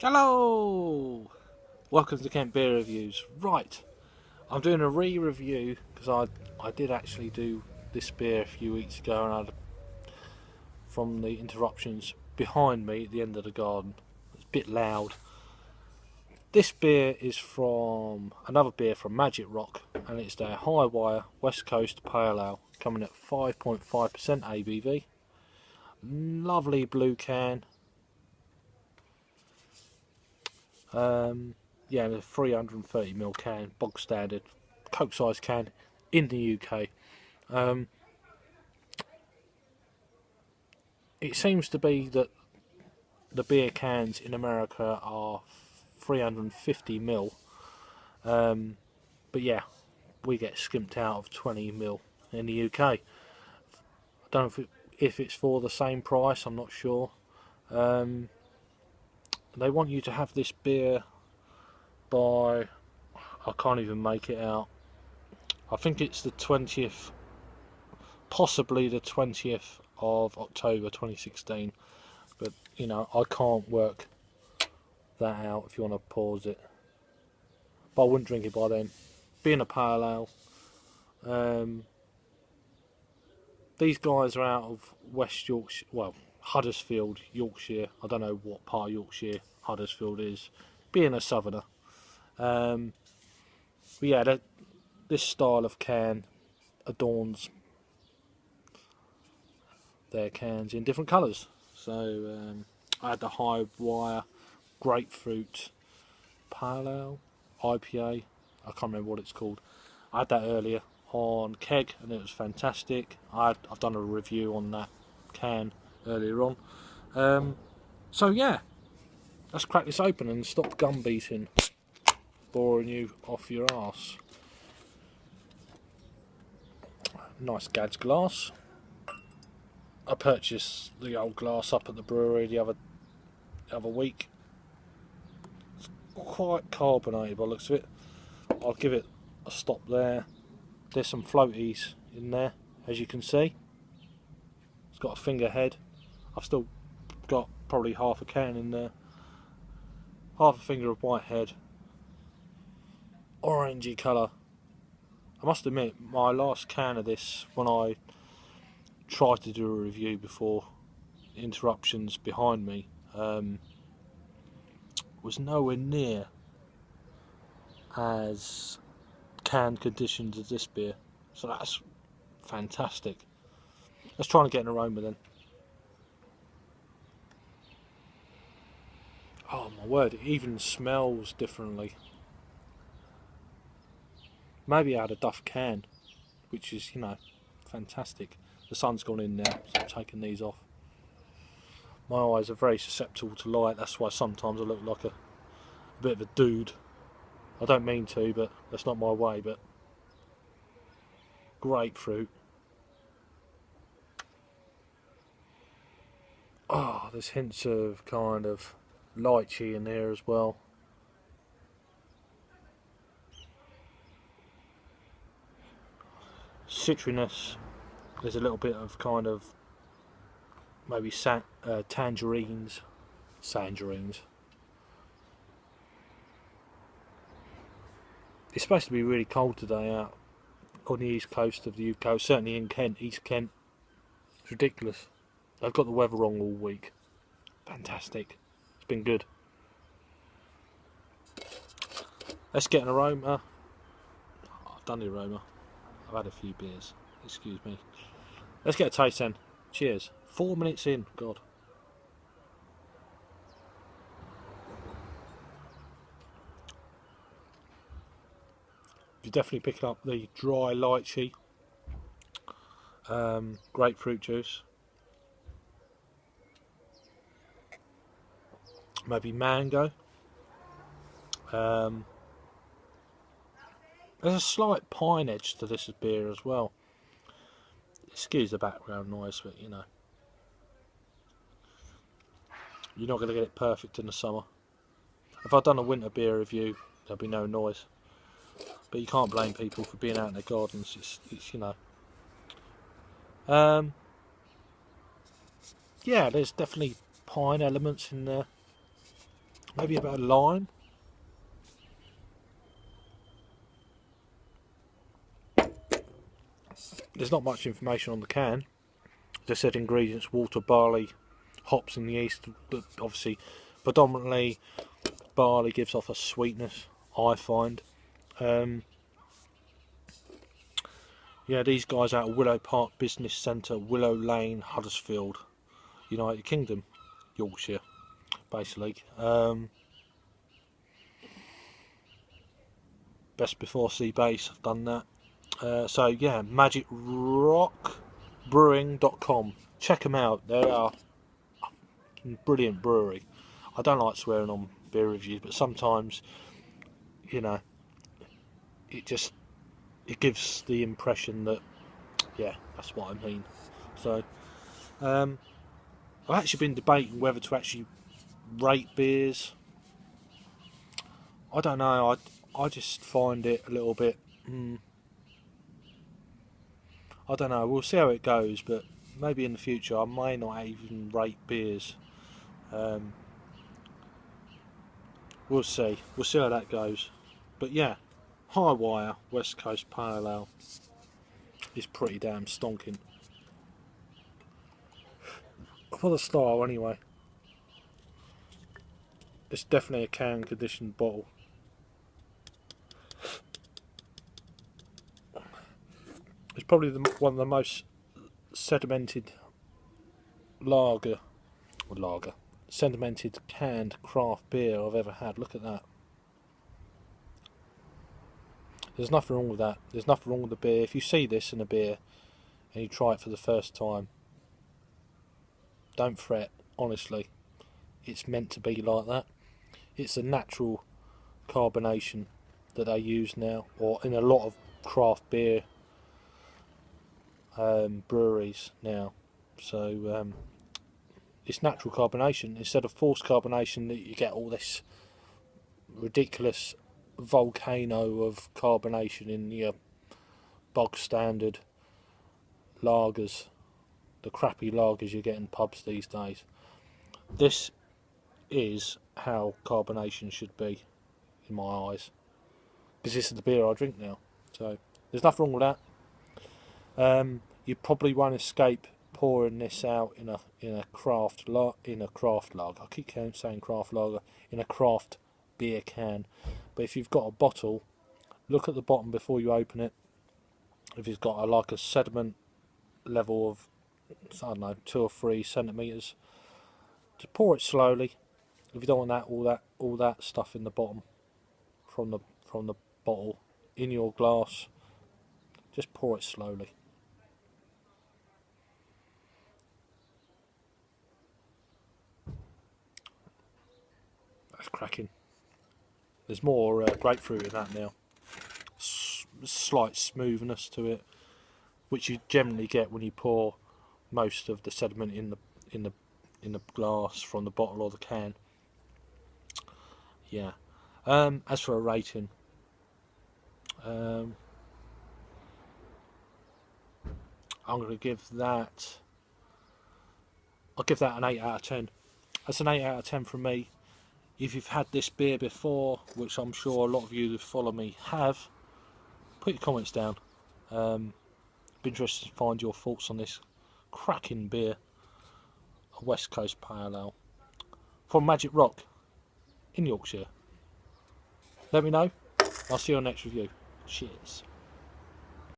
Hello! Welcome to Kent Beer Reviews. Right, I'm doing a re-review because I did actually do this beer a few weeks ago, and from the interruptions behind me at the end of the garden, it's a bit loud. This beer is from another beer from MagicRock, and it's their High Wire West Coast Pale Ale, coming at 5.5% ABV. Lovely blue can. Yeah, a 330ml can, bog standard, Coke size can in the UK. It seems to be that the beer cans in America are 350ml, but yeah, we get skimped out of 20ml in the UK. I don't know if it's for the same price, I'm not sure. They want you to have this beer by, I can't even make it out, I think it's the 20th, possibly the 20th of October 2016, but you know, I can't work that out if you want to pause it, but I wouldn't drink it by then. Being a pale ale, these guys are out of West Yorkshire, well, Huddersfield, Yorkshire. I don't know what part of Yorkshire Huddersfield is, being a southerner. But yeah, this style of can adorns their cans in different colours. So I had the High Wire grapefruit pale ale IPA. I can't remember what it's called. I had that earlier on keg and it was fantastic. I've done a review on that can earlier on. So yeah, let's crack this open and stop gum beating, boring you off your arse. Nice Gad's glass. I purchased the old glass up at the brewery the other week. It's quite carbonated by the looks of it. I'll give it a stop there. There's some floaties in there, as you can see. It's got a finger head. I've still got probably half a can in there. Half a finger of white head. Orangey colour. I must admit, my last can of this, when I tried to do a review before interruptions behind me, was nowhere near as canned conditions as this beer, so that's fantastic. Let's try and get an aroma then. Oh my word, it even smells differently. Maybe I had a Duff can, which is, you know, fantastic. The sun's gone in now, so I'm taking these off. My eyes are very susceptible to light, that's why sometimes I look like a bit of a dude. I don't mean to, but that's not my way. But grapefruit. Oh, there's hints of kind of lychee in there as well. Citriness. There's a little bit of kind of maybe tangerines. It's supposed to be really cold today out on the east coast of the UK, certainly in Kent, East Kent. It's ridiculous. They've got the weather wrong all week. Fantastic. It's been good. Let's get an aroma. I've done the aroma. I've had a few beers. Excuse me. Let's get a taste then. Cheers. 4 minutes in. God. You're definitely picking up the dry lychee, grapefruit juice, maybe mango. There's a slight pine edge to this beer as well. Excuse the background noise, but you know, you're not going to get it perfect in the summer. If I'd done a winter beer review, there'd be no noise. But you can't blame people for being out in their gardens. It's you know. Yeah, there's definitely pine elements in there. maybe a bit of lime. There's not much information on the can. As I said, ingredients: water, barley, hops and yeast. But obviously, predominantly barley gives off a sweetness, I find. Yeah, these guys out of Willow Park Business Centre, Willow Lane, Huddersfield, United Kingdom, Yorkshire, basically. Best before sea base, I've done that. So yeah, MagicRock Brewing.com. Check them out. They are a brilliant brewery. I don't like swearing on beer reviews, but sometimes, it gives the impression that, yeah, that's what I mean. So I've actually been debating whether to actually rate beers. I don't know. I just find it a little bit. I don't know. We'll see how it goes, but maybe in the future I may not even rate beers. We'll see. We'll see how that goes. But yeah, High Wire West Coast Pale Ale is pretty damn stonking. For the style, anyway. It's definitely a can conditioned bottle. It's probably one of the most sedimented sedimented canned craft beer I've ever had. Look at that. There's nothing wrong with that. There's nothing wrong with the beer. If you see this in a beer and you try it for the first time, don't fret. Honestly, it's meant to be like that. It's a natural carbonation that they use now, or in a lot of craft beer breweries now. So it's natural carbonation instead of forced carbonation that you get all this ridiculous volcano of carbonation in your bog standard lagers, the crappy lagers you get in pubs these days. This is how carbonation should be, in my eyes, because this is the beer I drink now. So there's nothing wrong with that. You probably won't escape pouring this out in a craft lager. I keep saying craft lager, in a craft beer can. But if you've got a bottle, look at the bottom before you open it. If it's got a sediment level of, I don't know, 2 or 3 centimeters, just pour it slowly. If you don't want all that stuff in the bottom from the bottle in your glass, just pour it slowly. That's cracking. There's more grapefruit in that now. Slight smoothness to it, which you generally get when you pour most of the sediment in the glass from the bottle or the can. Yeah. As for a rating, I'm going to give that. I'll give that an 8 out of 10. That's an 8 out of 10 from me. If you've had this beer before, which I'm sure a lot of you who follow me have, put your comments down. Be interested to find your thoughts on this cracking beer, a West Coast Pale Ale from MagicRock in Yorkshire. Let me know. I'll see you on the next review. Cheers.